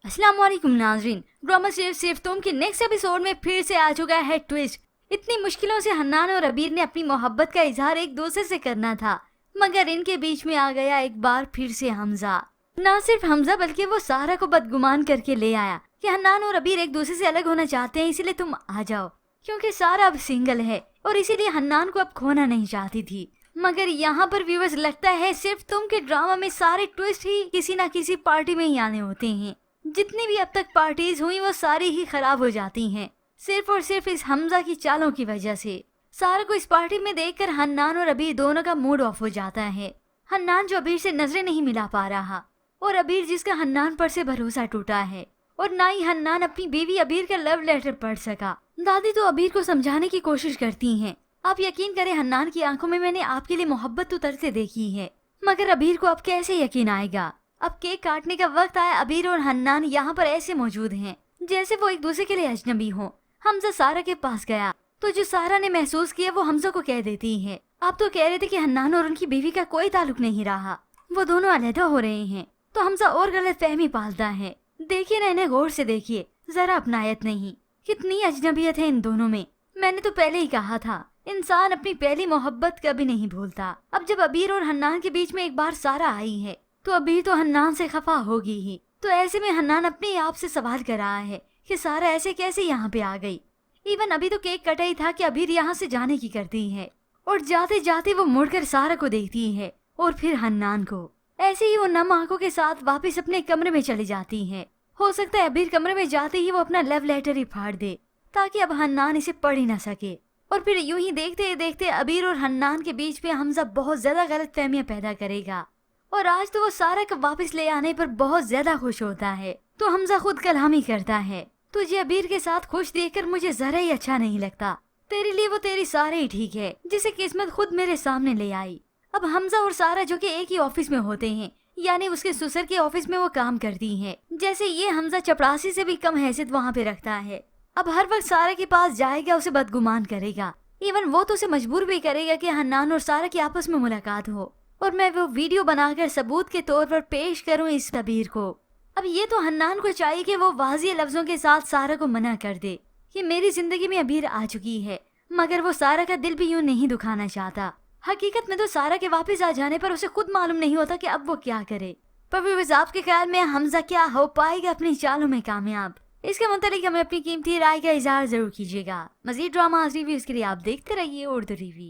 अस्सलाम वालेकुम नाजरीन। ड्रामा सिर्फ तुम के नेक्स्ट एपिसोड में फिर से आ चुका है ट्विस्ट। इतनी मुश्किलों से हन्नान और अबीर ने अपनी मोहब्बत का इजहार एक दूसरे से करना था, मगर इनके बीच में आ गया एक बार फिर से हमजा। न सिर्फ हमजा बल्कि वो सारा को बदगुमान करके ले आया कि हन्नान और अबीर एक दूसरे से अलग होना चाहते हैं, इसलिए तुम आ जाओ, क्योंकि सारा अब सिंगल है और इसीलिए हन्नान को अब खोना नहीं चाहती थी। मगर यहाँ पर व्यूअर्स लगता है सिर्फ तुम के ड्रामा में सारे ट्विस्ट ही किसी न किसी पार्टी में ही आने होते हैं। जितनी भी अब तक पार्टीज हुई वो सारी ही खराब हो जाती हैं, सिर्फ और सिर्फ इस हमजा की चालों की वजह से। सारा को इस पार्टी में देखकर हन्नान और अबीर दोनों का मूड ऑफ हो जाता है। हन्नान जो अबीर से नजरें नहीं मिला पा रहा और अबीर जिसका हन्नान पर से भरोसा टूटा है, और ना ही हन्नान अपनी बीवी अबीर का लव लेटर पढ़ सका। दादी तो अबीर को समझाने की कोशिश करती हैं। आप यकीन करें हन्नान की आंखों में मैंने आपके लिए मोहब्बत उतरते देखी है, मगर अबीर को अब कैसे यकीन आएगा। अब केक काटने का वक्त आया। अबीर और हन्नान यहाँ पर ऐसे मौजूद हैं जैसे वो एक दूसरे के लिए अजनबी हो। हमजा सारा के पास गया तो जो सारा ने महसूस किया वो हमजा को कह देती है। आप तो कह रहे थे कि हन्नान और उनकी बीवी का कोई ताल्लुक नहीं रहा, वो दोनों अलहदा हो रहे हैं। तो हमजा और गलत फहमी पालता है। देखिए ना, इन्हें गौर से देखिए, जरा अपनायत नहीं, कितनी अजनबियत है इन दोनों में। मैंने तो पहले ही कहा था, इंसान अपनी पहली मोहब्बत कभी नहीं भूलता। अब जब अबीर और हन्नान के बीच में एक बार सारा आई है तो अबीर तो हन्नान से खफा होगी ही। तो ऐसे में हन्नान अपने आप से सवाल कर रहा है कि सारा ऐसे कैसे यहाँ पे आ गई। इवन अभी तो केक कटा ही था कि अबीर यहाँ से जाने की करती है, और जाते जाते वो मुड़कर सारा को देखती है और फिर हन्नान को। ऐसे ही वो नम आंखों के साथ वापस अपने कमरे में चली जाती है। हो सकता है अबीर कमरे में जाते ही वो अपना लव लेटर ही फाड़ दे ताकि अब हन्नान इसे पढ़ ही न सके। और फिर यूं ही देखते देखते अबीर और हन्नान के बीच में हमजा बहुत ज्यादा गलत फहमियां पैदा करेगा। और आज तो वो सारा को वापस ले आने पर बहुत ज्यादा खुश होता है। तो हमजा खुद कलामी करता है, तुझे अबीर के साथ खुश देखकर मुझे जरा ही अच्छा नहीं लगता। तेरे लिए वो तेरी सारे ही ठीक है जिसे किस्मत खुद मेरे सामने ले आई। अब हमजा और सारा जो कि एक ही ऑफिस में होते हैं, यानी उसके ससुर के ऑफिस में वो काम करती हैं। जैसे ये हमजा चपरासी से भी कम हैसियत वहाँ पे रखता है। अब हर वक्त सारा के पास जाएगा, उसे बदगुमान करेगा। इवन वो तो उसे मजबूर भी करेगा कि हन्नान और सारा की आपस में मुलाकात हो और मैं वो वीडियो बनाकर सबूत के तौर पर पेश करूं इस अबीर को। अब ये तो हन्नान को चाहिए कि वो वाज़िह लफ्जों के साथ सारा को मना कर दे कि मेरी जिंदगी में अबीर आ चुकी है, मगर वो सारा का दिल भी यूं नहीं दुखाना चाहता। हकीकत में तो सारा के वापस आ जाने पर उसे खुद मालूम नहीं होता कि अब वो क्या करे। पर व्यूअर्स, आपके ख्याल में हमजा क्या हो पाएगा अपनी चालों में कामयाब? इसके मुतालिक हमें अपनी कीमती राय का इजहार जरूर कीजिएगा। मजीद ड्रामा रिव्यूज के लिए आप देखते रहिए उर्दू रिव्यू।